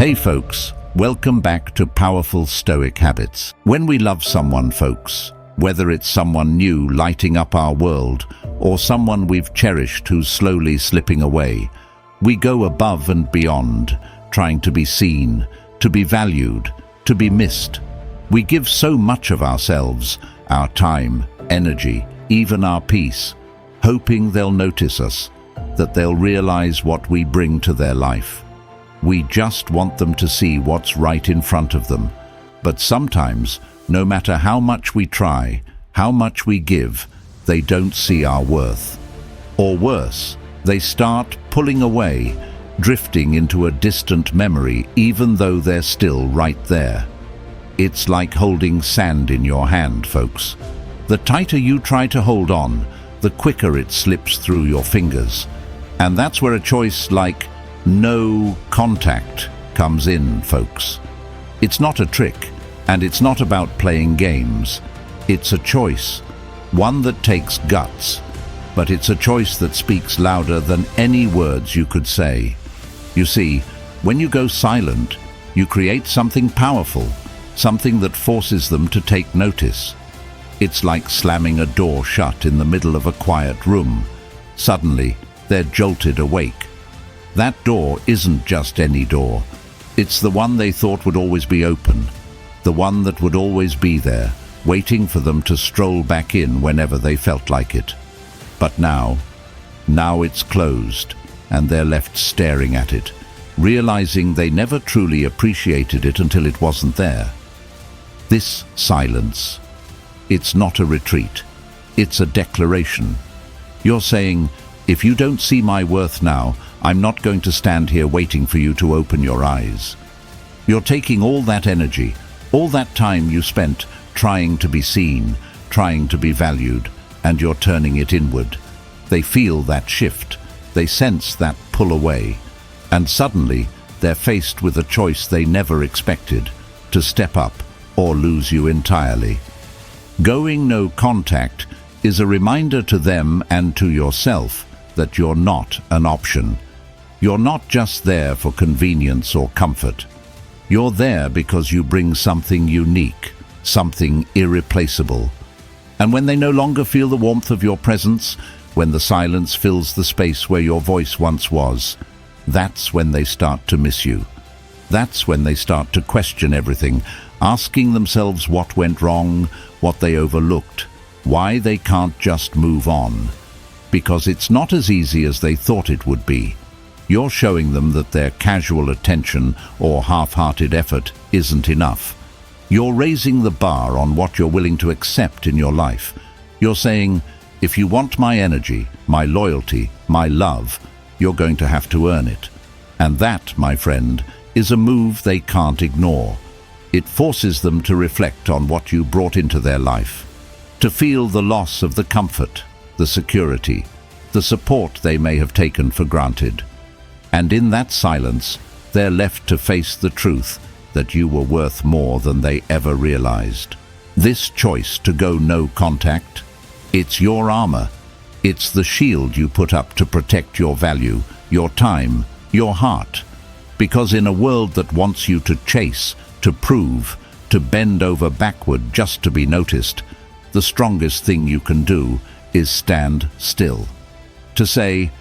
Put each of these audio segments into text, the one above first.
Hey folks, welcome back to Powerful Stoic Habits. When we love someone, folks, whether it's someone new lighting up our world or someone we've cherished who's slowly slipping away, we go above and beyond, trying to be seen, to be valued, to be missed. We give so much of ourselves, our time, energy, even our peace, hoping they'll notice us, that they'll realize what we bring to their life. We just want them to see what's right in front of them. But sometimes, no matter how much we try, how much we give, they don't see our worth. Or worse, they start pulling away, drifting into a distant memory even though they're still right there. It's like holding sand in your hand, folks. The tighter you try to hold on, the quicker it slips through your fingers. And that's where a choice like no contact comes in, folks. It's not a trick, and it's not about playing games. It's a choice, one that takes guts, but it's a choice that speaks louder than any words you could say. You see, when you go silent, you create something powerful, something that forces them to take notice. It's like slamming a door shut in the middle of a quiet room. Suddenly, they're jolted awake. That door isn't just any door. It's the one they thought would always be open, the one that would always be there, waiting for them to stroll back in whenever they felt like it. But now it's closed, and they're left staring at it, realizing they never truly appreciated it until it wasn't there. This silence, it's not a retreat, it's a declaration. You're saying, if you don't see my worth now, I'm not going to stand here waiting for you to open your eyes. You're taking all that energy, all that time you spent trying to be seen, trying to be valued, and you're turning it inward. They feel that shift, they sense that pull away, and suddenly they're faced with a choice they never expected, to step up or lose you entirely. Going no contact is a reminder to them and to yourself that you're not an option. You're not just there for convenience or comfort. You're there because you bring something unique, something irreplaceable. And when they no longer feel the warmth of your presence, when the silence fills the space where your voice once was, that's when they start to miss you. That's when they start to question everything, asking themselves what went wrong, what they overlooked, why they can't just move on. Because it's not as easy as they thought it would be. You're showing them that their casual attention or half-hearted effort isn't enough. You're raising the bar on what you're willing to accept in your life. You're saying, if you want my energy, my loyalty, my love, you're going to have to earn it. And that, my friend, is a move they can't ignore. It forces them to reflect on what you brought into their life, to feel the loss of the comfort, the security, the support they may have taken for granted. And in that silence, they're left to face the truth that you were worth more than they ever realized. This choice to go no contact, it's your armor. It's the shield you put up to protect your value, your time, your heart. Because in a world that wants you to chase, to prove, to bend over backward just to be noticed, the strongest thing you can do is stand still. To say,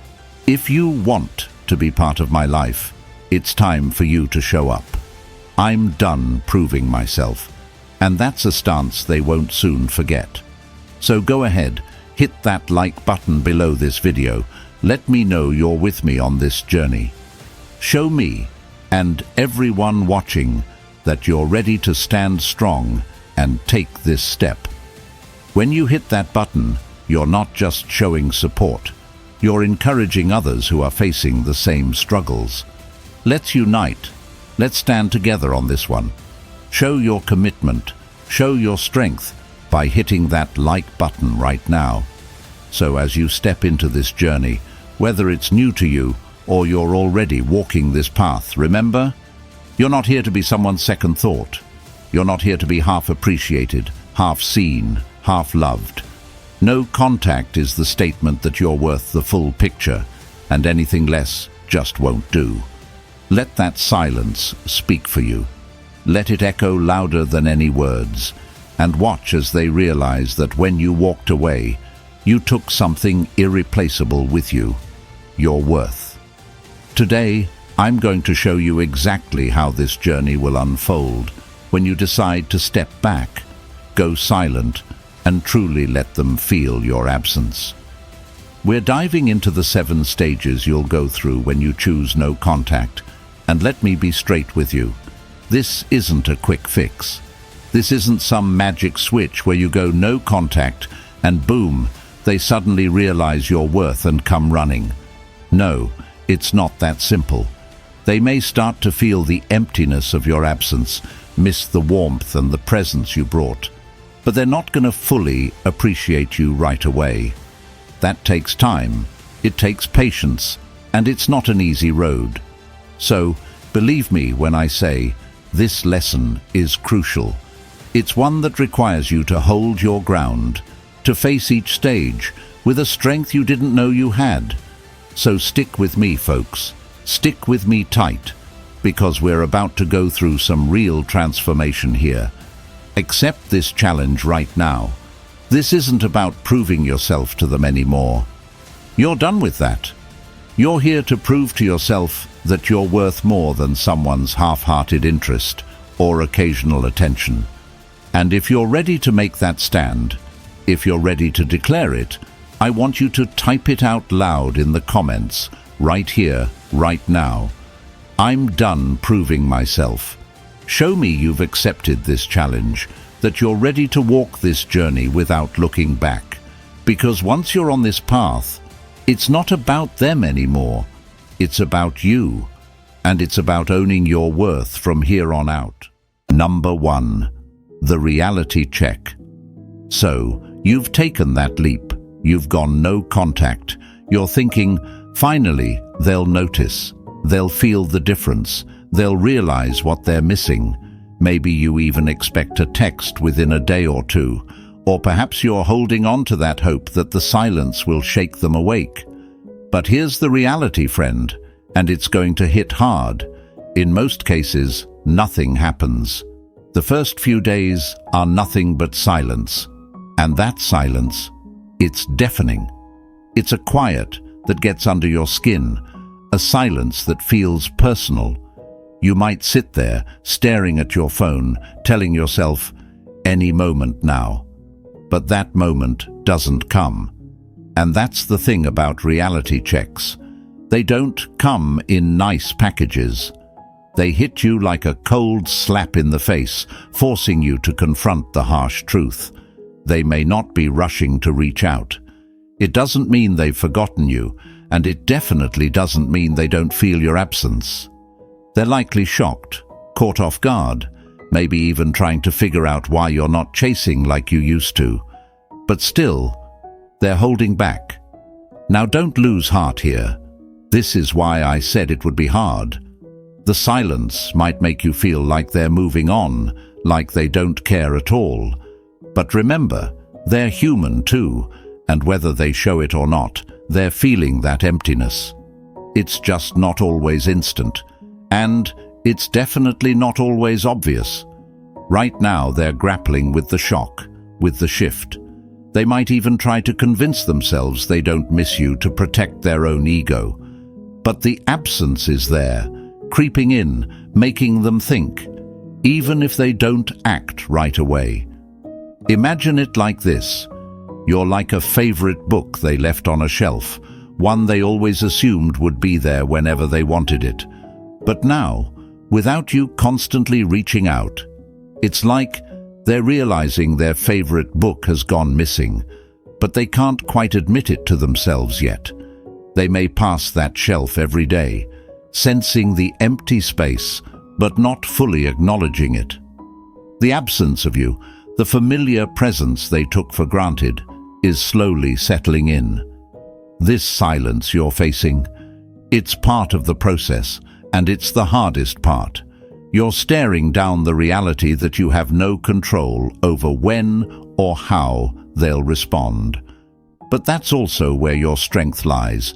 if you want to be part of my life, it's time for you to show up. I'm done proving myself. And that's a stance they won't soon forget. So go ahead, hit that like button below this video. Let me know you're with me on this journey. Show me, and everyone watching, that you're ready to stand strong and take this step. When you hit that button, you're not just showing support. You're encouraging others who are facing the same struggles. Let's unite. Let's stand together on this one. Show your commitment. Show your strength by hitting that like button right now. So as you step into this journey, whether it's new to you or you're already walking this path, remember, you're not here to be someone's second thought. You're not here to be half appreciated, half seen, half loved. No contact is the statement that you're worth the full picture, and anything less just won't do. Let that silence speak for you. Let it echo louder than any words, and watch as they realize that when you walked away, you took something irreplaceable with you, your worth. Today, I'm going to show you exactly how this journey will unfold when you decide to step back, go silent, and truly let them feel your absence. We're diving into the 7 stages you'll go through when you choose no contact, and let me be straight with you. This isn't a quick fix. This isn't some magic switch where you go no contact and boom, they suddenly realize your worth and come running. No, it's not that simple. They may start to feel the emptiness of your absence, miss the warmth and the presence you brought, but they're not going to fully appreciate you right away. That takes time, it takes patience, and it's not an easy road. So, believe me when I say, this lesson is crucial. It's one that requires you to hold your ground, to face each stage with a strength you didn't know you had. So stick with me, folks. Stick with me tight, because we're about to go through some real transformation here. Accept this challenge right now. This isn't about proving yourself to them anymore. You're done with that. You're here to prove to yourself that you're worth more than someone's half-hearted interest or occasional attention. And if you're ready to make that stand, if you're ready to declare it, I want you to type it out loud in the comments, right here, right now. I'm done proving myself. Show me you've accepted this challenge, that you're ready to walk this journey without looking back. Because once you're on this path, it's not about them anymore. It's about you, and it's about owning your worth from here on out. Number 1, the reality check. So, you've taken that leap. You've gone no contact. You're thinking, finally, they'll notice. They'll feel the difference. They'll realize what they're missing. Maybe you even expect a text within a day or 2. Or perhaps you're holding on to that hope that the silence will shake them awake. But here's the reality, friend, and it's going to hit hard. In most cases, nothing happens. The first few days are nothing but silence. And that silence, it's deafening. It's a quiet that gets under your skin, a silence that feels personal. You might sit there, staring at your phone, telling yourself, any moment now. But that moment doesn't come. And that's the thing about reality checks. They don't come in nice packages. They hit you like a cold slap in the face, forcing you to confront the harsh truth. They may not be rushing to reach out. It doesn't mean they've forgotten you, and it definitely doesn't mean they don't feel your absence. They're likely shocked, caught off guard, maybe even trying to figure out why you're not chasing like you used to. But still, they're holding back. Now don't lose heart here. This is why I said it would be hard. The silence might make you feel like they're moving on, like they don't care at all. But remember, they're human too, and whether they show it or not, they're feeling that emptiness. It's just not always instant, and it's definitely not always obvious. Right now they're grappling with the shock, with the shift. They might even try to convince themselves they don't miss you to protect their own ego. But the absence is there, creeping in, making them think, even if they don't act right away. Imagine it like this. You're like a favorite book they left on a shelf, one they always assumed would be there whenever they wanted it. But now, without you constantly reaching out, it's like they're realizing their favorite book has gone missing, but they can't quite admit it to themselves yet. They may pass that shelf every day, sensing the empty space, but not fully acknowledging it. The absence of you, the familiar presence they took for granted, is slowly settling in. This silence you're facing, it's part of the process, and it's the hardest part. You're staring down the reality that you have no control over when or how they'll respond. But that's also where your strength lies,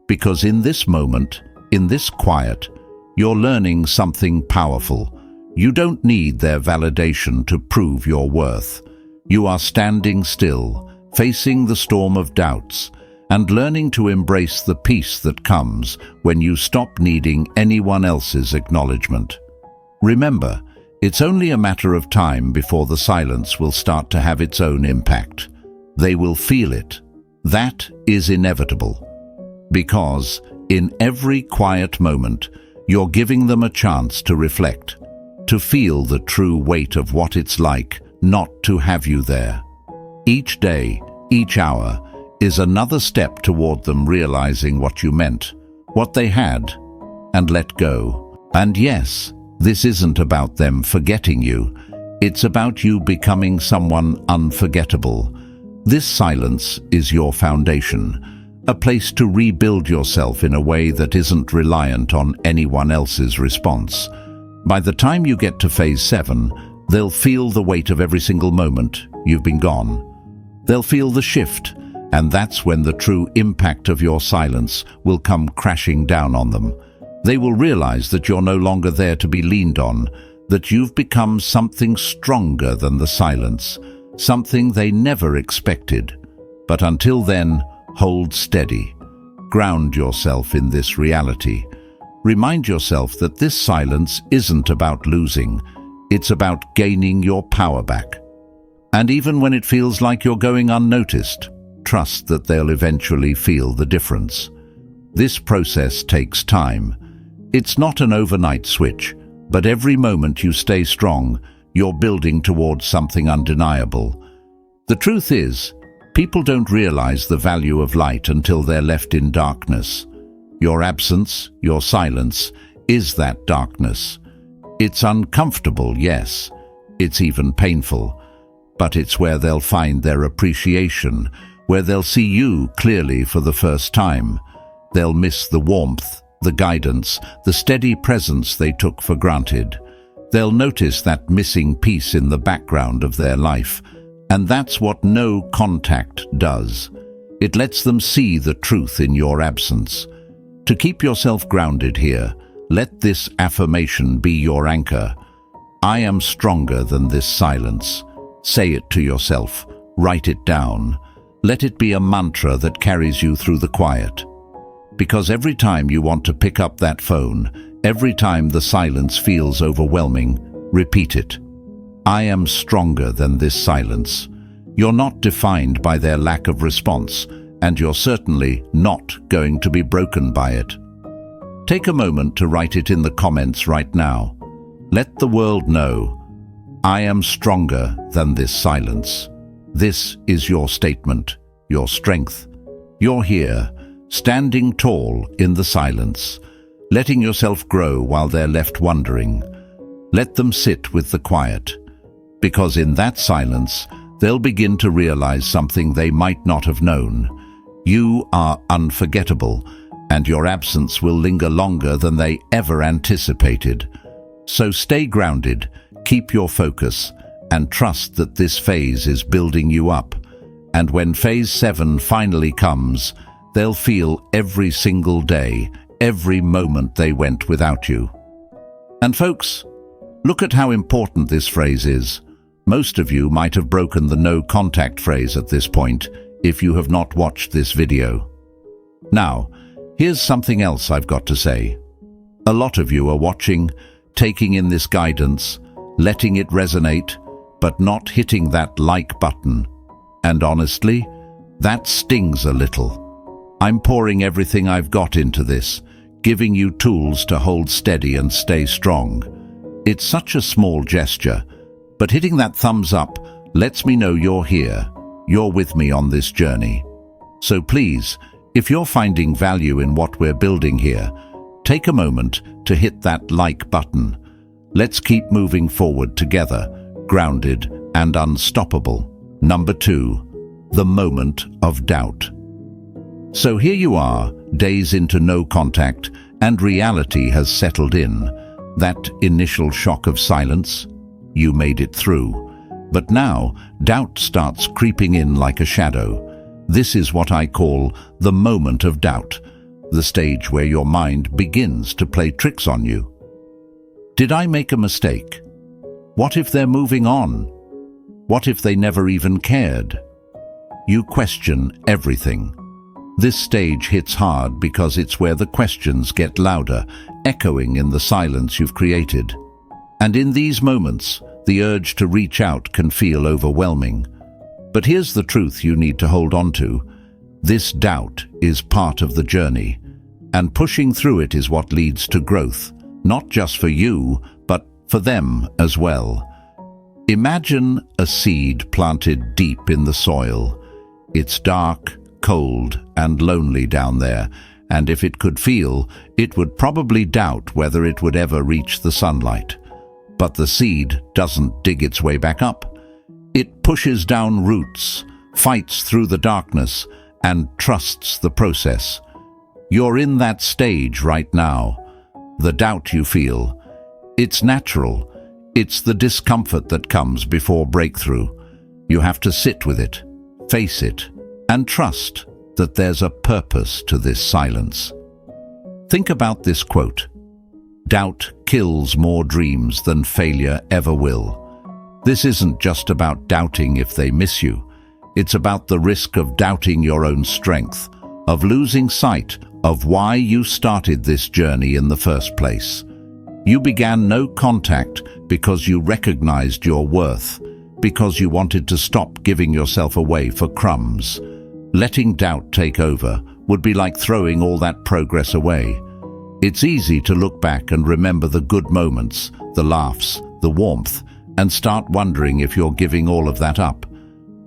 because in this moment, in this quiet, you're learning something powerful. You don't need their validation to prove your worth. You are standing still, facing the storm of doubts, and learning to embrace the peace that comes when you stop needing anyone else's acknowledgement. Remember, it's only a matter of time before the silence will start to have its own impact. They will feel it. That is inevitable. Because in every quiet moment, you're giving them a chance to reflect, to feel the true weight of what it's like not to have you there. Each day, each hour, is another step toward them realizing what you meant, what they had, and let go. And yes, this isn't about them forgetting you. It's about you becoming someone unforgettable. This silence is your foundation, a place to rebuild yourself in a way that isn't reliant on anyone else's response. By the time you get to phase 7, they'll feel the weight of every single moment you've been gone. They'll feel the shift, and that's when the true impact of your silence will come crashing down on them. They will realize that you're no longer there to be leaned on, that you've become something stronger than the silence, something they never expected. But until then, hold steady. Ground yourself in this reality. Remind yourself that this silence isn't about losing, it's about gaining your power back. And even when it feels like you're going unnoticed, trust that they'll eventually feel the difference. This process takes time. It's not an overnight switch, but every moment you stay strong, you're building towards something undeniable. The truth is, people don't realize the value of light until they're left in darkness. Your absence, your silence, is that darkness. It's uncomfortable, yes. It's even painful. But it's where they'll find their appreciation, where they'll see you clearly for the first time. They'll miss the warmth, the guidance, the steady presence they took for granted. They'll notice that missing piece in the background of their life, and that's what no contact does. It lets them see the truth in your absence. To keep yourself grounded here, let this affirmation be your anchor. I am stronger than this silence. Say it to yourself. Write it down. Let it be a mantra that carries you through the quiet. Because every time you want to pick up that phone, every time the silence feels overwhelming, repeat it. I am stronger than this silence. You're not defined by their lack of response, and you're certainly not going to be broken by it. Take a moment to write it in the comments right now. Let the world know, I am stronger than this silence. This is your statement, your strength. You're here, standing tall in the silence, letting yourself grow while they're left wondering. Let them sit with the quiet, because in that silence, they'll begin to realize something they might not have known. You are unforgettable, and your absence will linger longer than they ever anticipated. So stay grounded, keep your focus, and trust that this phase is building you up. And when phase 7 finally comes, they'll feel every single day, every moment they went without you. And folks, look at how important this phrase is. Most of you might have broken the no contact phrase at this point if you have not watched this video. Now, here's something else I've got to say. A lot of you are watching, taking in this guidance, letting it resonate, but not hitting that like button. And honestly, that stings a little. I'm pouring everything I've got into this, giving you tools to hold steady and stay strong. It's such a small gesture, but hitting that thumbs up lets me know you're here, you're with me on this journey. So please, if you're finding value in what we're building here, take a moment to hit that like button. Let's keep moving forward together, grounded and unstoppable. Number 2, the moment of doubt. So here you are, days into no contact, and reality has settled in. That initial shock of silence, you made it through. But now, doubt starts creeping in like a shadow. This is what I call the moment of doubt. the stage where your mind begins to play tricks on you. Did I make a mistake? What if they're moving on? What if they never even cared? You question everything. This stage hits hard because it's where the questions get louder, echoing in the silence you've created. And in these moments, the urge to reach out can feel overwhelming. But here's the truth you need to hold on to. This doubt is part of the journey, and pushing through it is what leads to growth, not just for you, but for them as well. Imagine a seed planted deep in the soil. It's dark, cold, and lonely down there, and if it could feel, it would probably doubt whether it would ever reach the sunlight. But the seed doesn't dig its way back up. It pushes down roots, fights through the darkness, and trusts the process. You're in that stage right now. The doubt you feel, it's natural. It's the discomfort that comes before breakthrough. You have to sit with it, face it, and trust that there's a purpose to this silence. Think about this quote: "Doubt kills more dreams than failure ever will." This isn't just about doubting if they miss you. It's about the risk of doubting your own strength, of losing sight of why you started this journey in the first place. You began no contact because you recognized your worth, because you wanted to stop giving yourself away for crumbs. Letting doubt take over would be like throwing all that progress away. It's easy to look back and remember the good moments, the laughs, the warmth, and start wondering if you're giving all of that up.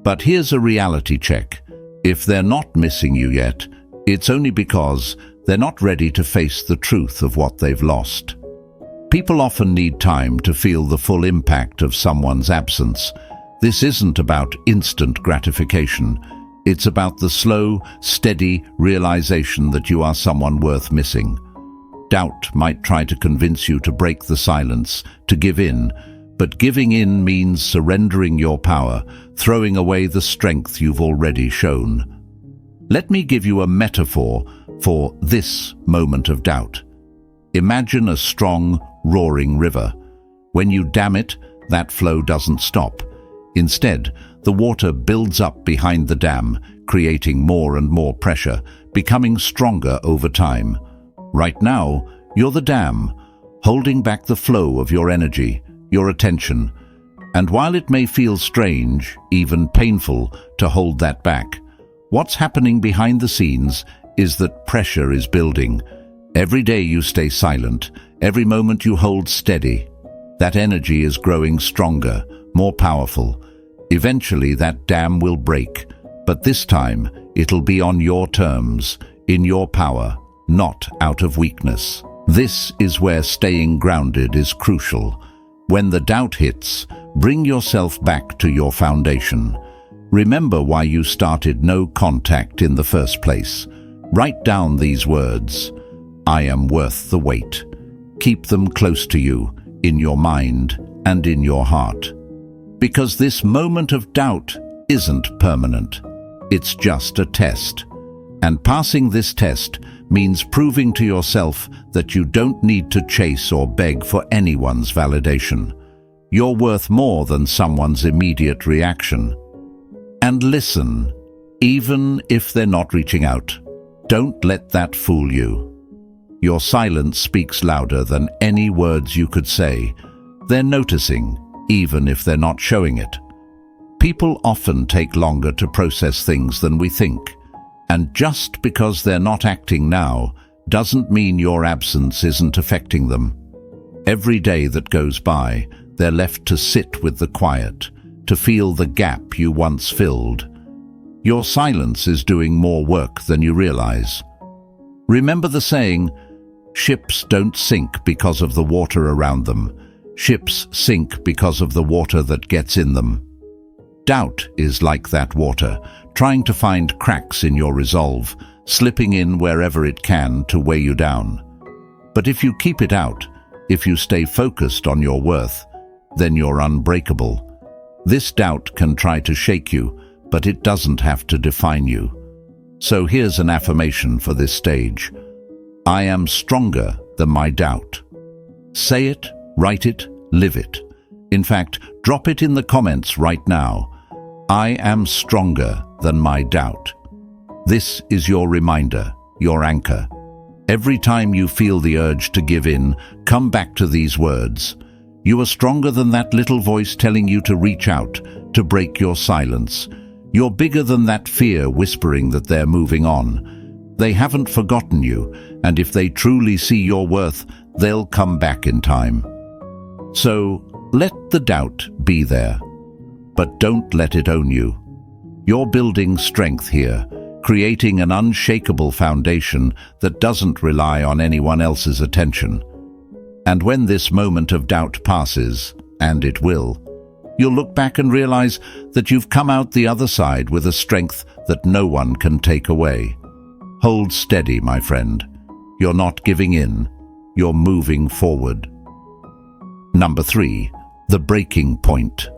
But here's a reality check. If they're not missing you yet, it's only because they're not ready to face the truth of what they've lost. People often need time to feel the full impact of someone's absence. This isn't about instant gratification. It's about the slow, steady realization that you are someone worth missing. Doubt might try to convince you to break the silence, to give in, but giving in means surrendering your power, throwing away the strength you've already shown. Let me give you a metaphor for this moment of doubt. Imagine a strong, roaring river. When you dam it, that flow doesn't stop. Instead, the water builds up behind the dam, creating more and more pressure, becoming stronger over time. Right now, you're the dam, holding back the flow of your energy, your attention. And while it may feel strange, even painful, to hold that back, what's happening behind the scenes is that pressure is building. Every day you stay silent, every moment you hold steady, that energy is growing stronger, more powerful. Eventually that dam will break, but this time it'll be on your terms, in your power, not out of weakness. This is where staying grounded is crucial. When the doubt hits, bring yourself back to your foundation. Remember why you started no contact in the first place. Write down these words: "I am worth the wait." Keep them close to you, in your mind and in your heart. Because this moment of doubt isn't permanent. It's just a test. And passing this test means proving to yourself that you don't need to chase or beg for anyone's validation. You're worth more than someone's immediate reaction. And listen, even if they're not reaching out, don't let that fool you. Your silence speaks louder than any words you could say. They're noticing, even if they're not showing it. People often take longer to process things than we think. And just because they're not acting now doesn't mean your absence isn't affecting them. Every day that goes by, they're left to sit with the quiet, to feel the gap you once filled. Your silence is doing more work than you realize. Remember the saying, ships don't sink because of the water around them. Ships sink because of the water that gets in them. Doubt is like that water, trying to find cracks in your resolve, slipping in wherever it can to weigh you down. But if you keep it out, if you stay focused on your worth, then you're unbreakable. This doubt can try to shake you, but it doesn't have to define you. So here's an affirmation for this stage. I am stronger than my doubt. Say it, write it, live it. In fact, drop it in the comments right now. I am stronger than my doubt. This is your reminder, your anchor. Every time you feel the urge to give in, come back to these words. You are stronger than that little voice telling you to reach out, to break your silence. You're bigger than that fear whispering that they're moving on. They haven't forgotten you, and if they truly see your worth, they'll come back in time. So, let the doubt be there, but don't let it own you. You're building strength here, creating an unshakable foundation that doesn't rely on anyone else's attention. And when this moment of doubt passes, and it will, you'll look back and realize that you've come out the other side with a strength that no one can take away. Hold steady, my friend. You're not giving in. You're moving forward. Number 3, the breaking point.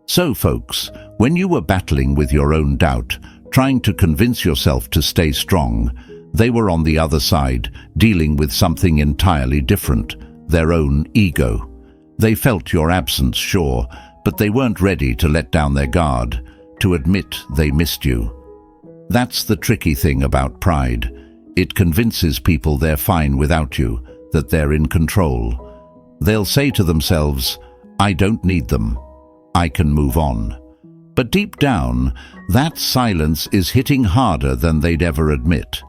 So, folks, when you were battling with your own doubt, trying to convince yourself to stay strong, they were on the other side, dealing with something entirely different, their own ego. They felt your absence, sure, but they weren't ready to let down their guard, to admit they missed you. That's the tricky thing about pride. It convinces people they're fine without you, that they're in control. They'll say to themselves, I don't need them. I can move on. But deep down, that silence is hitting harder than they'd ever admit.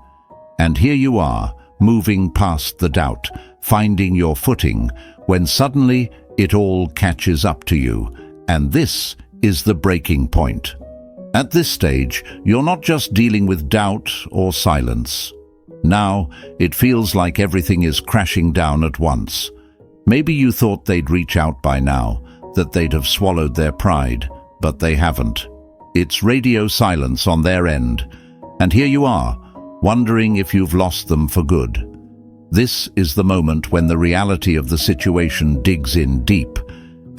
And here you are, moving past the doubt, finding your footing, when suddenly it all catches up to you. And this is the breaking point. At this stage, you're not just dealing with doubt or silence. Now, it feels like everything is crashing down at once. Maybe you thought they'd reach out by now, that they'd have swallowed their pride, but they haven't. It's radio silence on their end. And here you are, wondering if you've lost them for good. This is the moment when the reality of the situation digs in deep,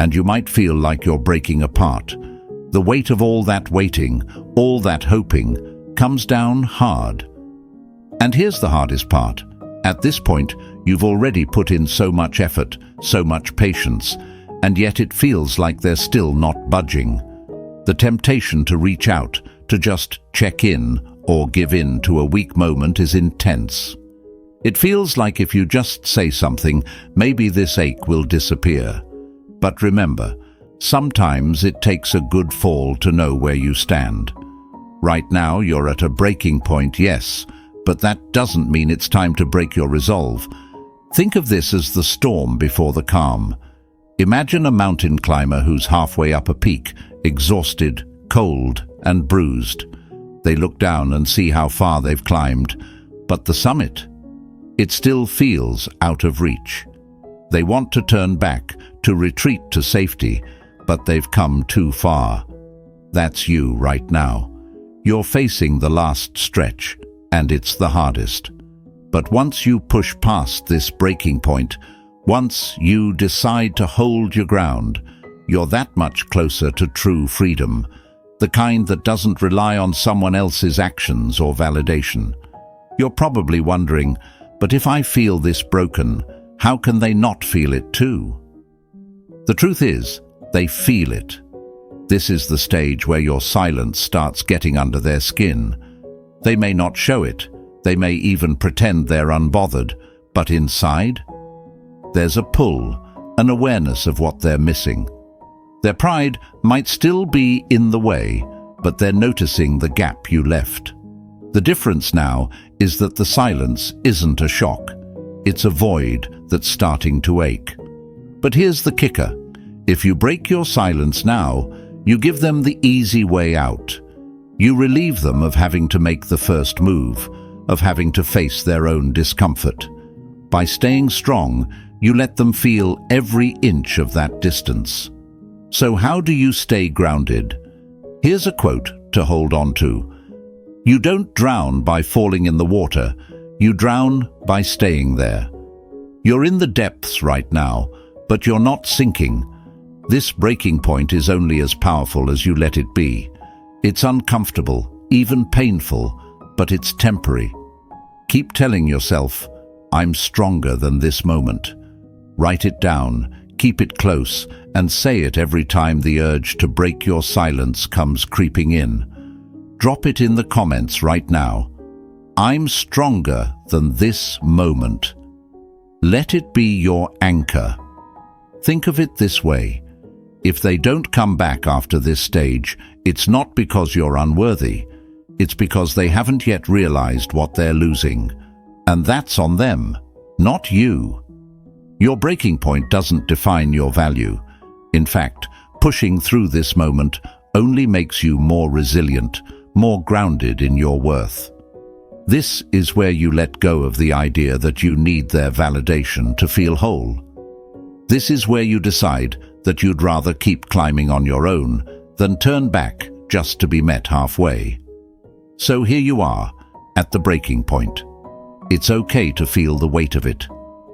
and you might feel like you're breaking apart. The weight of all that waiting, all that hoping, comes down hard. And here's the hardest part. At this point, you've already put in so much effort, so much patience, and yet it feels like they're still not budging. The temptation to reach out, to just check in or give in to a weak moment is intense. It feels like if you just say something, maybe this ache will disappear. But remember, sometimes it takes a good fall to know where you stand. Right now, you're at a breaking point, yes, but that doesn't mean it's time to break your resolve. Think of this as the storm before the calm. Imagine a mountain climber who's halfway up a peak, exhausted, cold, and bruised. They look down and see how far they've climbed, but the summit, it still feels out of reach. They want to turn back, to retreat to safety, but they've come too far. That's you right now. You're facing the last stretch, and it's the hardest. But once you push past this breaking point, once you decide to hold your ground, you're that much closer to true freedom, the kind that doesn't rely on someone else's actions or validation. You're probably wondering, but if I feel this broken, how can they not feel it too? The truth is, they feel it. This is the stage where your silence starts getting under their skin. They may not show it, they may even pretend they're unbothered, but inside, there's a pull, an awareness of what they're missing. Their pride might still be in the way, but they're noticing the gap you left. The difference now is that the silence isn't a shock. It's a void that's starting to ache. But here's the kicker. If you break your silence now, you give them the easy way out. You relieve them of having to make the first move, of having to face their own discomfort. By staying strong, you let them feel every inch of that distance. So how do you stay grounded? Here's a quote to hold on to. You don't drown by falling in the water. You drown by staying there. You're in the depths right now, but you're not sinking. This breaking point is only as powerful as you let it be. It's uncomfortable, even painful, but it's temporary. Keep telling yourself, I'm stronger than this moment. Write it down, keep it close, and say it every time the urge to break your silence comes creeping in. Drop it in the comments right now. I'm stronger than this moment. Let it be your anchor. Think of it this way. If they don't come back after this stage, it's not because you're unworthy. It's because they haven't yet realized what they're losing. And that's on them, not you. Your breaking point doesn't define your value. In fact, pushing through this moment only makes you more resilient, more grounded in your worth. This is where you let go of the idea that you need their validation to feel whole. This is where you decide that you'd rather keep climbing on your own than turn back just to be met halfway. So here you are, at the breaking point. It's okay to feel the weight of it.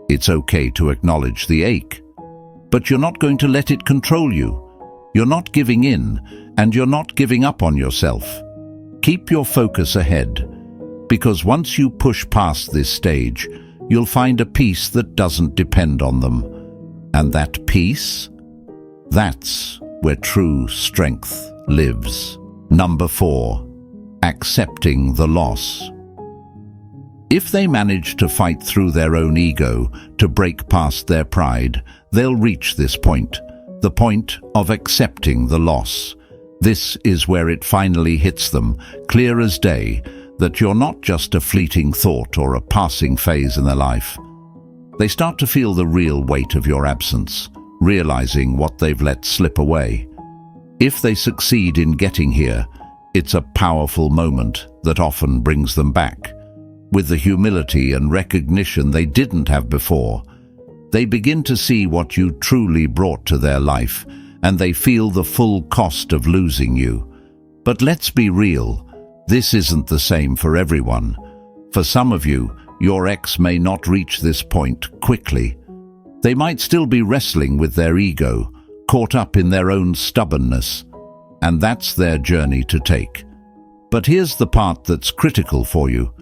It's okay to acknowledge the ache. But you're not going to let it control you. You're not giving in, and you're not giving up on yourself. Keep your focus ahead, because once you push past this stage, you'll find a peace that doesn't depend on them. And that peace? That's where true strength lives. Number 4, accepting the loss. If they manage to fight through their own ego, to break past their pride, they'll reach this point, the point of accepting the loss. This is where it finally hits them, clear as day, that you're not just a fleeting thought or a passing phase in their life. They start to feel the real weight of your absence, realizing what they've let slip away. If they succeed in getting here, it's a powerful moment that often brings them back. With the humility and recognition they didn't have before, they begin to see what you truly brought to their life, and they feel the full cost of losing you. But let's be real, this isn't the same for everyone. For some of you, your ex may not reach this point quickly. They might still be wrestling with their ego, caught up in their own stubbornness, and that's their journey to take. But here's the part that's critical for you.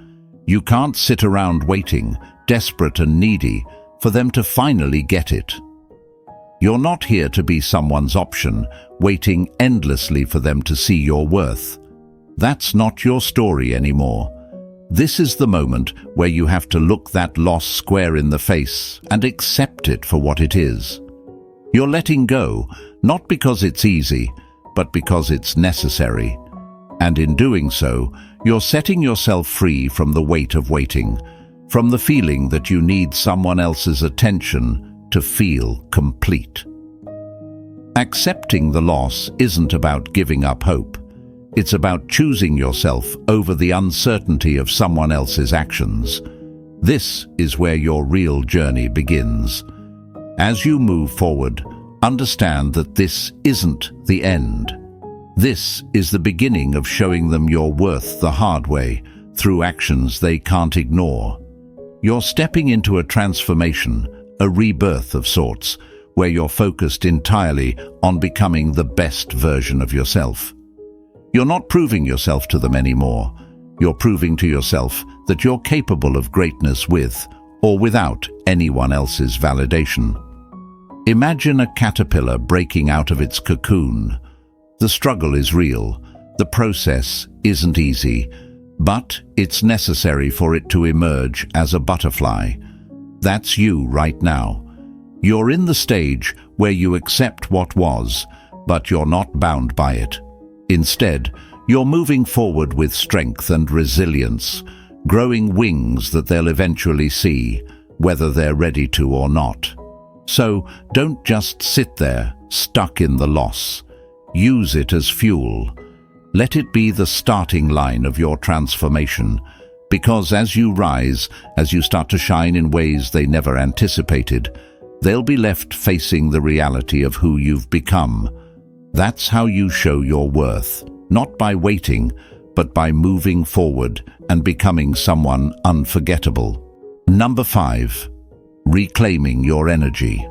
You can't sit around waiting, desperate and needy, for them to finally get it. You're not here to be someone's option, waiting endlessly for them to see your worth. That's not your story anymore. This is the moment where you have to look that loss square in the face and accept it for what it is. You're letting go, not because it's easy, but because it's necessary. And in doing so, you're setting yourself free from the weight of waiting, from the feeling that you need someone else's attention to feel complete. Accepting the loss isn't about giving up hope. It's about choosing yourself over the uncertainty of someone else's actions. This is where your real journey begins. As you move forward, understand that this isn't the end. This is the beginning of showing them your worth the hard way, through actions they can't ignore. You're stepping into a transformation, a rebirth of sorts, where you're focused entirely on becoming the best version of yourself. You're not proving yourself to them anymore. You're proving to yourself that you're capable of greatness with or without anyone else's validation. Imagine a caterpillar breaking out of its cocoon. The struggle is real. The process isn't easy, but it's necessary for it to emerge as a butterfly. That's you right now. You're in the stage where you accept what was, but you're not bound by it. Instead, you're moving forward with strength and resilience, growing wings that they'll eventually see, whether they're ready to or not. So don't just sit there, stuck in the loss. Use it as fuel. Let it be the starting line of your transformation, because as you rise, as you start to shine in ways they never anticipated, they'll be left facing the reality of who you've become. That's how you show your worth, not by waiting, but by moving forward and becoming someone unforgettable. Number 5, reclaiming your energy.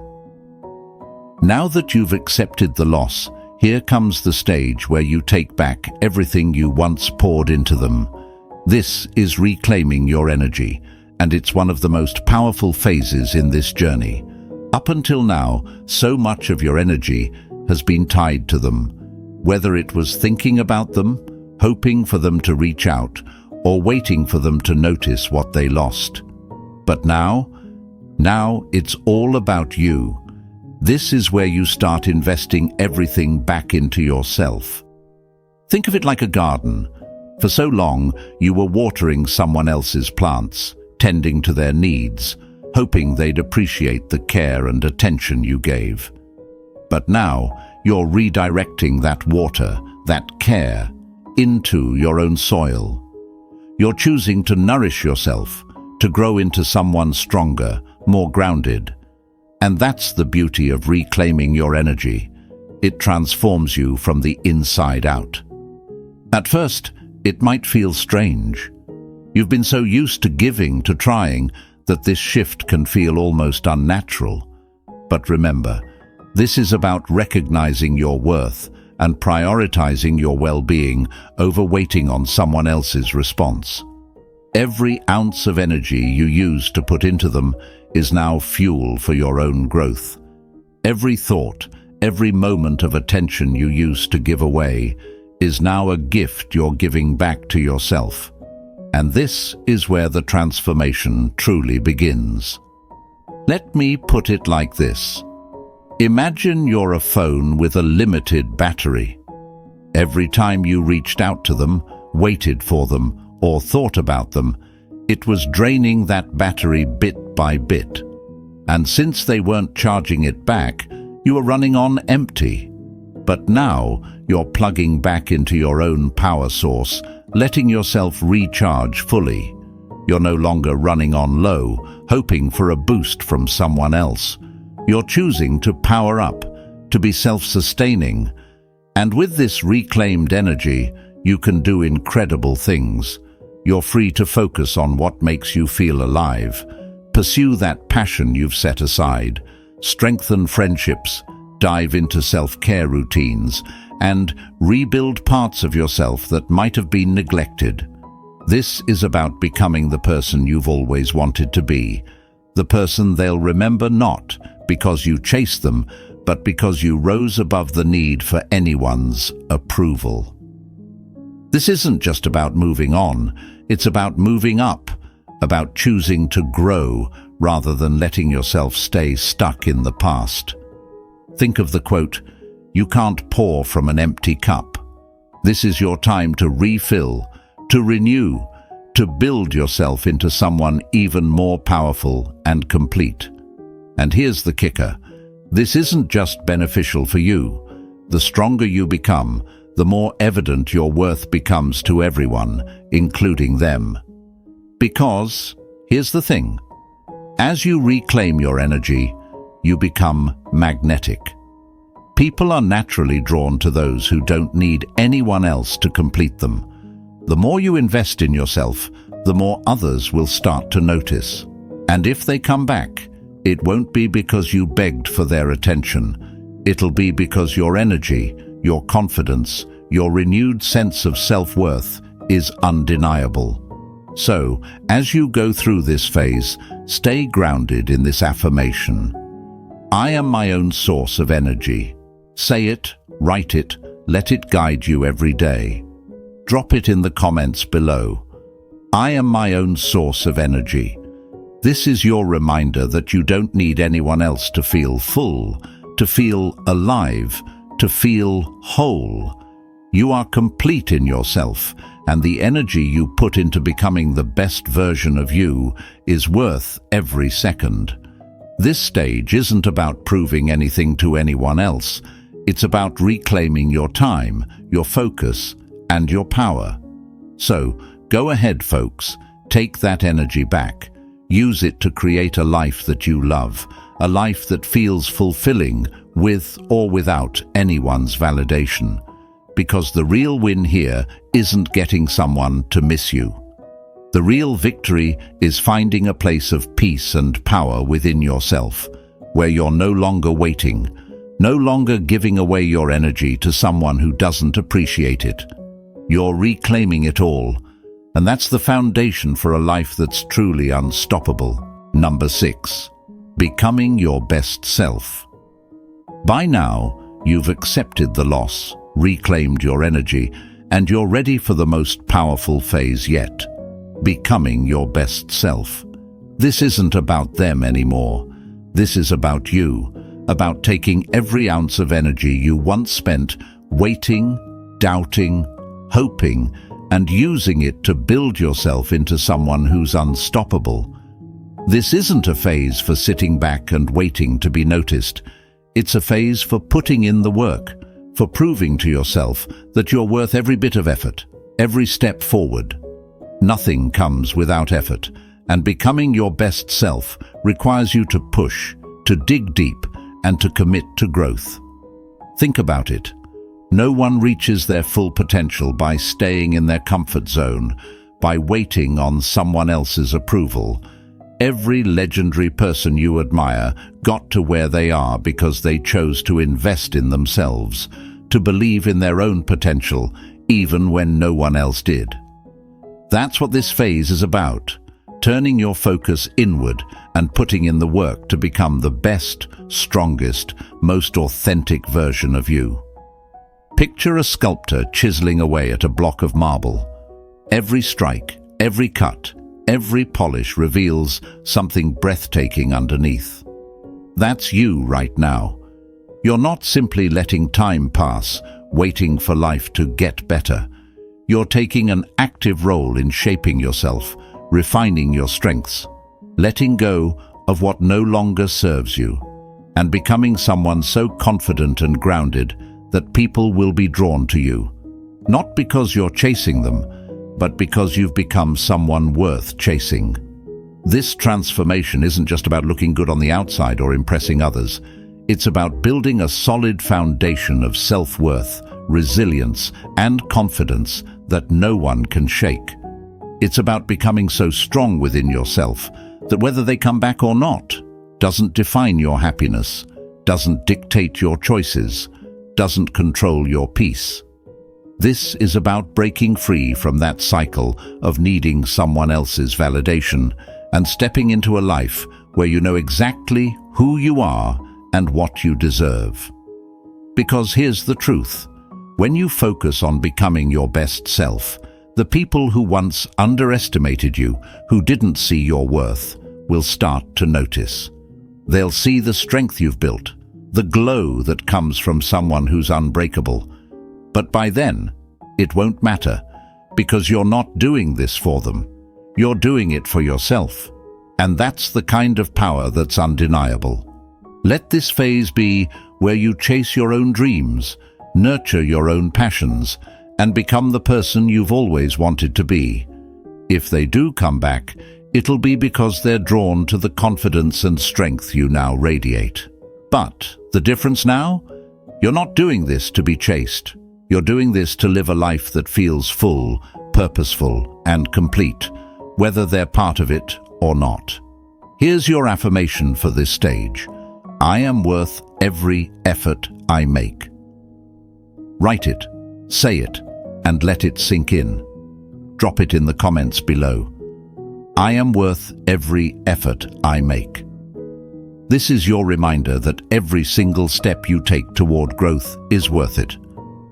Now that you've accepted the loss, here comes the stage where you take back everything you once poured into them. This is reclaiming your energy, and it's one of the most powerful phases in this journey. Up until now, so much of your energy has been tied to them, whether it was thinking about them, hoping for them to reach out, or waiting for them to notice what they lost. But now it's all about you. This is where you start investing everything back into yourself. Think of it like a garden. For so long, you were watering someone else's plants, tending to their needs, hoping they'd appreciate the care and attention you gave. But now, you're redirecting that water, that care, into your own soil. You're choosing to nourish yourself, to grow into someone stronger, more grounded. And that's the beauty of reclaiming your energy. It transforms you from the inside out. At first, it might feel strange. You've been so used to giving, to trying, that this shift can feel almost unnatural. But remember, this is about recognizing your worth and prioritizing your well-being over waiting on someone else's response. Every ounce of energy you use to put into them is now fuel for your own growth. Every thought, every moment of attention you used to give away is now a gift you're giving back to yourself. And this is where the transformation truly begins. Let me put it like this. Imagine you're a phone with a limited battery. Every time you reached out to them, waited for them, or thought about them, it was draining that battery bit by bit. And since they weren't charging it back, you were running on empty. But now, you're plugging back into your own power source, letting yourself recharge fully. You're no longer running on low, hoping for a boost from someone else. You're choosing to power up, to be self-sustaining. And with this reclaimed energy, you can do incredible things. You're free to focus on what makes you feel alive. Pursue that passion you've set aside. Strengthen friendships. Dive into self-care routines. And rebuild parts of yourself that might have been neglected. This is about becoming the person you've always wanted to be. The person they'll remember not because you chased them, but because you rose above the need for anyone's approval. This isn't just about moving on, it's about moving up, about choosing to grow rather than letting yourself stay stuck in the past. Think of the quote, "You can't pour from an empty cup." This is your time to refill, to renew, to build yourself into someone even more powerful and complete. And here's the kicker. This isn't just beneficial for you. The stronger you become, the more evident your worth becomes to everyone, including them. Because, here's the thing, as you reclaim your energy, you become magnetic. People are naturally drawn to those who don't need anyone else to complete them. The more you invest in yourself, the more others will start to notice. And if they come back, it won't be because you begged for their attention. It'll be because your energy, your confidence, your renewed sense of self-worth is undeniable. So, as you go through this phase, stay grounded in this affirmation. I am my own source of energy. Say it, write it, let it guide you every day. Drop it in the comments below. I am my own source of energy. This is your reminder that you don't need anyone else to feel full, to feel alive, to feel whole. You are complete in yourself, and the energy you put into becoming the best version of you is worth every second. This stage isn't about proving anything to anyone else. It's about reclaiming your time, your focus, and your power. So, go ahead, folks. Take that energy back. Use it to create a life that you love, a life that feels fulfilling with or without anyone's validation. Because the real win here isn't getting someone to miss you. The real victory is finding a place of peace and power within yourself, where you're no longer waiting, no longer giving away your energy to someone who doesn't appreciate it. You're reclaiming it all, And that's the foundation for a life that's truly unstoppable. Number 6. Becoming your best self. By now, you've accepted the loss, reclaimed your energy, and you're ready for the most powerful phase yet. Becoming your best self. This isn't about them anymore. This is about you, about taking every ounce of energy you once spent waiting, doubting, hoping, and using it to build yourself into someone who's unstoppable. This isn't a phase for sitting back and waiting to be noticed. It's a phase for putting in the work, for proving to yourself that you're worth every bit of effort, every step forward. Nothing comes without effort, and becoming your best self requires you to push, to dig deep, and to commit to growth. Think about it. No one reaches their full potential by staying in their comfort zone, by waiting on someone else's approval. Every legendary person you admire got to where they are because they chose to invest in themselves, to believe in their own potential, even when no one else did. That's what this phase is about, turning your focus inward and putting in the work to become the best, strongest, most authentic version of you. Picture a sculptor chiseling away at a block of marble. Every strike, every cut, every polish reveals something breathtaking underneath. That's you right now. You're not simply letting time pass, waiting for life to get better. You're taking an active role in shaping yourself, refining your strengths, letting go of what no longer serves you, and becoming someone so confident and grounded that people will be drawn to you, not because you're chasing them, but because you've become someone worth chasing. This transformation isn't just about looking good on the outside or impressing others. It's about building a solid foundation of self-worth, resilience, and confidence that no one can shake. It's about becoming so strong within yourself that whether they come back or not doesn't define your happiness, doesn't dictate your choices, doesn't control your peace. This is about breaking free from that cycle of needing someone else's validation and stepping into a life where you know exactly who you are and what you deserve. Because here's the truth. When you focus on becoming your best self, the people who once underestimated you, who didn't see your worth, will start to notice. They'll see the strength you've built, the glow that comes from someone who's unbreakable. But by then, it won't matter, because you're not doing this for them. You're doing it for yourself. And that's the kind of power that's undeniable. Let this phase be where you chase your own dreams, nurture your own passions, and become the person you've always wanted to be. If they do come back, it'll be because they're drawn to the confidence and strength you now radiate. But the difference now? You're not doing this to be chased. You're doing this to live a life that feels full, purposeful, and complete, whether they're part of it or not. Here's your affirmation for this stage. I am worth every effort I make. Write it, say it, and let it sink in. Drop it in the comments below. I am worth every effort I make. This is your reminder that every single step you take toward growth is worth it.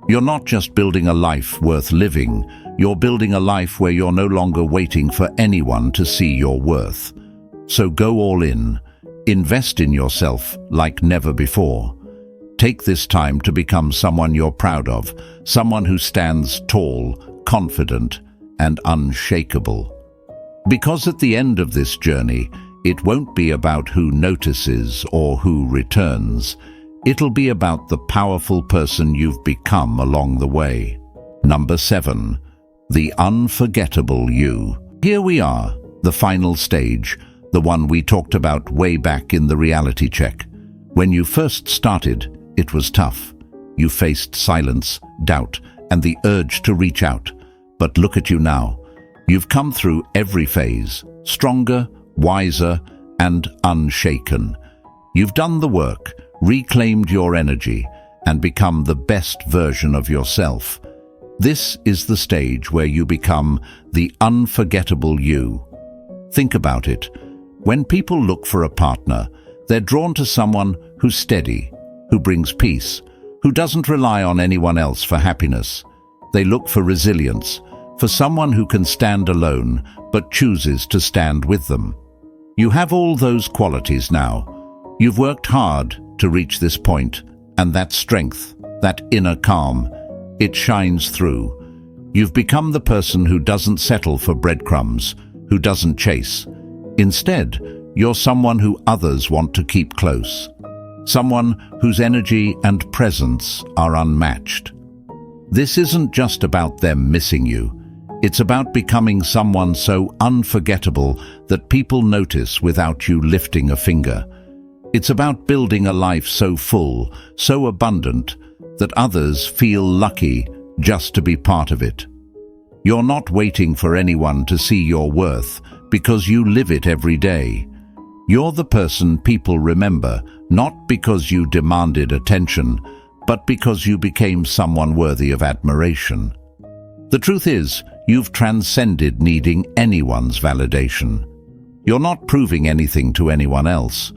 You're not just building a life worth living, you're building a life where you're no longer waiting for anyone to see your worth. So go all in. Invest in yourself like never before. Take this time to become someone you're proud of, someone who stands tall, confident, and unshakable. Because at the end of this journey, it won't be about who notices or who returns. It'll be about the powerful person you've become along the way. Number 7. The Unforgettable You. Here we are, the final stage, the one we talked about way back in the reality check. When you first started, it was tough. You faced silence, doubt, and the urge to reach out. But look at you now. You've come through every phase, stronger, wiser, and unshaken. You've done the work, reclaimed your energy, and become the best version of yourself. This is the stage where you become the unforgettable you. Think about it. When people look for a partner, they're drawn to someone who's steady, who brings peace, who doesn't rely on anyone else for happiness. They look for resilience, for someone who can stand alone but chooses to stand with them. You have all those qualities now. You've worked hard to reach this point, and that strength, that inner calm, it shines through. You've become the person who doesn't settle for breadcrumbs, who doesn't chase. Instead, you're someone who others want to keep close. Someone whose energy and presence are unmatched. This isn't just about them missing you. It's about becoming someone so unforgettable that people notice without you lifting a finger. It's about building a life so full, so abundant, that others feel lucky just to be part of it. You're not waiting for anyone to see your worth because you live it every day. You're the person people remember, not because you demanded attention, but because you became someone worthy of admiration. The truth is, you've transcended needing anyone's validation. You're not proving anything to anyone else.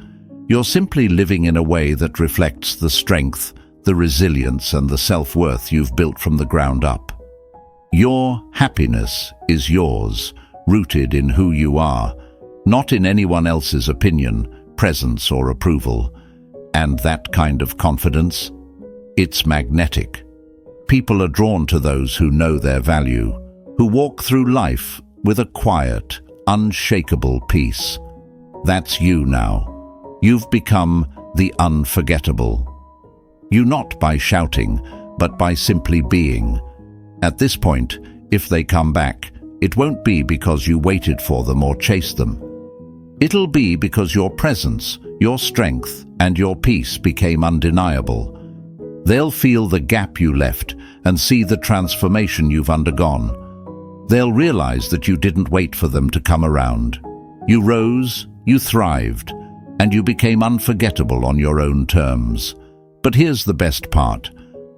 You're simply living in a way that reflects the strength, the resilience and the self-worth you've built from the ground up. Your happiness is yours, rooted in who you are, not in anyone else's opinion, presence or approval. And that kind of confidence, it's magnetic. People are drawn to those who know their value, who walk through life with a quiet, unshakable peace. That's you now. You've become the unforgettable. You not by shouting, but by simply being. At this point, if they come back, it won't be because you waited for them or chased them. It'll be because your presence, your strength, and your peace became undeniable. They'll feel the gap you left and see the transformation you've undergone. They'll realize that you didn't wait for them to come around. You rose, you thrived, and you became unforgettable on your own terms. But here's the best part.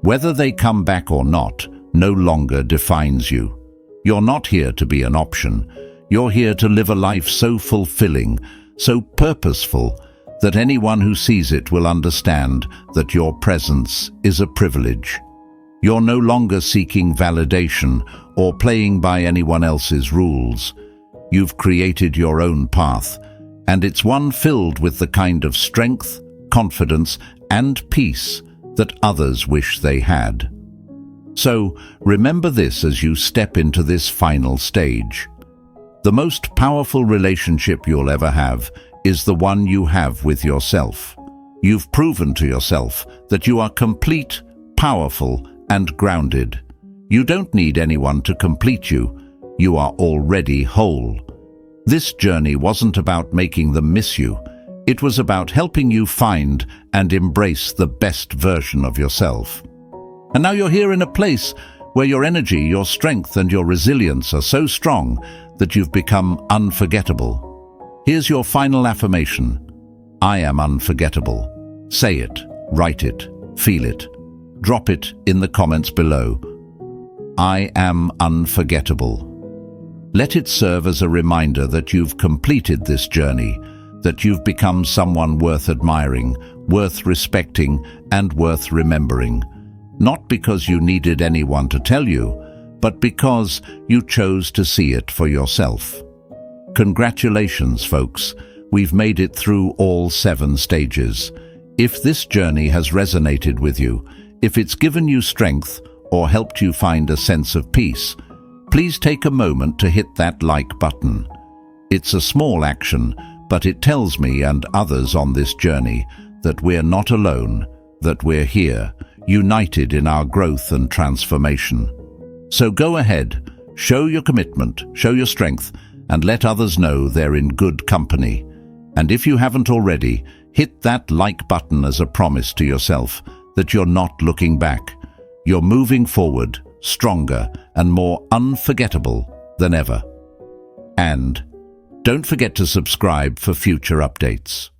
Whether they come back or not, no longer defines you. You're not here to be an option. You're here to live a life so fulfilling, so purposeful, that anyone who sees it will understand that your presence is a privilege. You're no longer seeking validation or playing by anyone else's rules. You've created your own path, and it's one filled with the kind of strength, confidence, and peace that others wish they had. So, remember this as you step into this final stage. The most powerful relationship you'll ever have is the one you have with yourself. You've proven to yourself that you are complete, powerful, and grounded. You don't need anyone to complete you. You are already whole. This journey wasn't about making them miss you. It was about helping you find and embrace the best version of yourself. And now you're here in a place where your energy, your strength, and your resilience are so strong that you've become unforgettable. Here's your final affirmation. I am unforgettable. Say it, write it, feel it. Drop it in the comments below. I am unforgettable. Let it serve as a reminder that you've completed this journey, that you've become someone worth admiring, worth respecting, and worth remembering. Not because you needed anyone to tell you, but because you chose to see it for yourself. Congratulations, folks. We've made it through all 7 stages. If this journey has resonated with you, if it's given you strength or helped you find a sense of peace, please take a moment to hit that like button. It's a small action, but it tells me and others on this journey that we're not alone, that we're here, united in our growth and transformation. So go ahead, show your commitment, show your strength, and let others know they're in good company. And if you haven't already, hit that like button as a promise to yourself that you're not looking back. You're moving forward, stronger and more unforgettable than ever. And don't forget to subscribe for future updates.